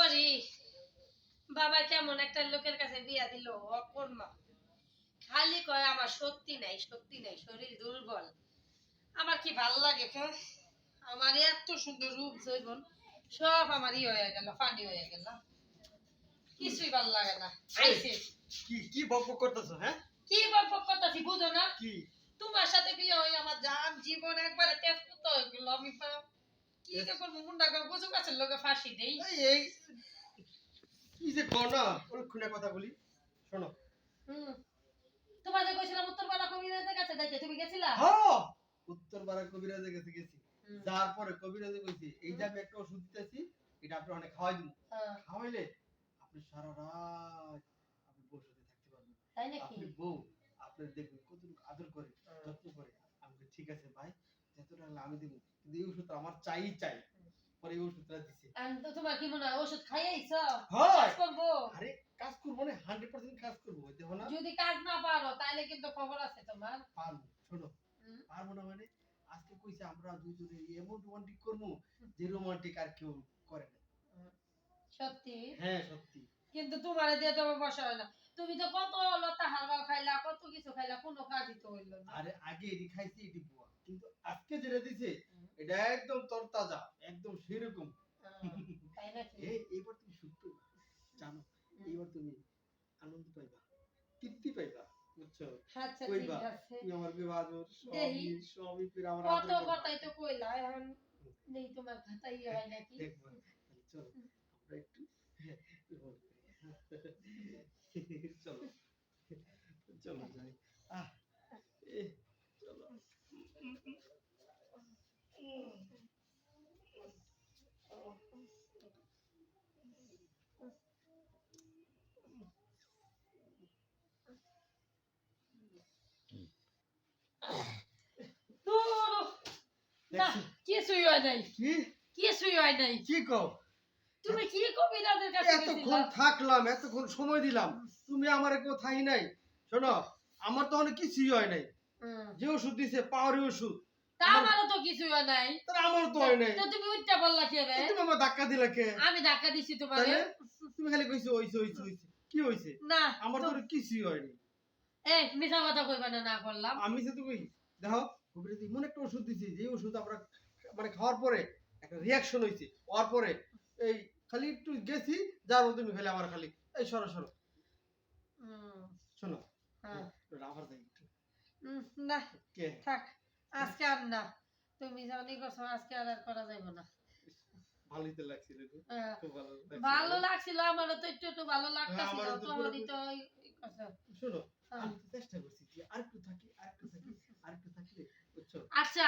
আমারই বাবা কেমন একটা লোকের কাছে বিয়া দিল অকর্মা। খালি কয় আমার শক্তি নাই, শক্তি নাই, শরীর দুর্বল। আমার কি ভাল লাগে আমার এত সুন্দর রূপ জৈবন সব আমারই হয়ে গেল, পানি হয়ে গেল, কিছুই ভাল লাগে না। আইছে কি কি বকবক করতেছো? হ্যাঁ, কি গল্প করতেছি বুঝো না? কি তোমার সাথে বিয়ে হয়ে আমার জান জীবন একবারে তেজপুত হয়ে গেল। আমি কি যে করবো, মুন্ডা করে বুঝো গাছের লোকে ফাঁসি দেই। এই কি যে কও না, ওরক্ষণে কথা বলি, শোনো। হুম, তোমার যে কইছিলাম উত্তরপাড়া কবিরাজের কাছে যাইতে, তুমি গেছিলা? হ্যাঁ, উত্তরপাড়া কবিরাজের কাছে গেছি। হুম। যার পরে কবিরাজে কইছি এই যে আমি একটা ওষুধ দিতেছি, এটা আপনি অনেক খাওয়াই দিন। খাওয়াইলে আপনি সারা রাত আপনি বউর সাথে থাকতে পারবেন। তাই নাকি? আপনি বউ আপনার দেখবেন কতটুকু আদর করে, যত্ন করে। আমি বলি, ঠিক আছে ভাই, যত টাকা আমি দেবো, কিন্তু এই ওষুধ আমার চাই। পরে এই ওষুধটা দিছে। আমি তো তোমার কি মনে হয় ওষুধ খাইয়েছো? হয় কাজ করবো? আরে কাজ করবো না, 100% কাজ করবো, দেখো না। যদি কাজ না পারো তাহলে কিন্তু খবর আছে তোমার। পারবো, শোনো। পারবো না মানে আজকে কইছে আমরা দুইজনে এমন রোমান্টিক করবো যে রোমান্টিক আর কেউ করে না। সত্যি? হ্যাঁ সত্যি। কিন্তু তোমারে দিয়ে তো বসা হয় না। তুমি তো কত লতা হালুয়া খাইলা, কত কিছু খাইলা, কোনো কাজই তো হইল না। আরে আগে এটি খাইছি, এটি বুয়া, কিন্তু আজকে যেটা দিছে এটা একদম তরতাজা, একদম সেরকম। তাই নাকি? এইবার তুমি সুখ পাইবা, জানো, এইবার তুমি আনন্দ পাইবা, তৃপ্তি পাইবা, বুঝছো? আচ্ছা ঠিক কইবা আছে। তুমি আমার বিবাহ সবই করে আমার কত আদর করবা। কথাই তো কইলা, এখন নেই তোমার খাতাই হয় নাকি? দেখবা, চলো আমরা একটু রোল করি। চলো চলো যাই। আহ এ চলো। না, কিছুই হয় নাই। কি কিছুই হয় নাই। কি কও? তুমি কি কবিরাজের কাছে এতক্ষণ গেছিলা? থাকলাম, এতক্ষণ সময় দিলাম, তুমি আমার কেউ থাই নাই। শোনো, আমার তো অনেক কিছুই হয় নাই। যে ওষুধ দিছে পাওয়ারি ওষুধ, তা আমারও তো কিছুই হয় নাই। তাহলে আমারও তো হয় নাই। তো তুমি উঠতে বললা কে রে? তুমি আমার ধাক্কা দিলা কে? আমি ধাক্কা দিছি তোমারে। তাহলে তুমি খালি কইছো হইছে। কি হইছে? না আমার তো কিছুই হয়নি। এই মিছা কথা কইবা না, না করলাম। আমি যে তুমি দেখো, কবিরাজ এমন একটা ওষুধ দিছি যে ওষুধ আমরা মানে খাওয়ার পরে একটা রিয়াকশন হইছে, হওয়ার পরে এই খালি একটু গেছি, যার মধ্যে তুমি খালি আমার খালি এই সরো শোনো। হ্যাঁ। রাবার যাই একটু। না কে থাক, আজকে আর না। তুমি জানি করছো, আজকে আর আর করা যাবে না। ভালোই তো লাগছিল গো, খুব ভালো লাগছিল। ভালো লাগছিল, আমারও তো একটু ভালো লাগতাছিল, আমারও তো তোমারই তো শোনো, আমি তো চেষ্টা করছি যে আরেকটু থাকি, বুঝছো? আচ্ছা।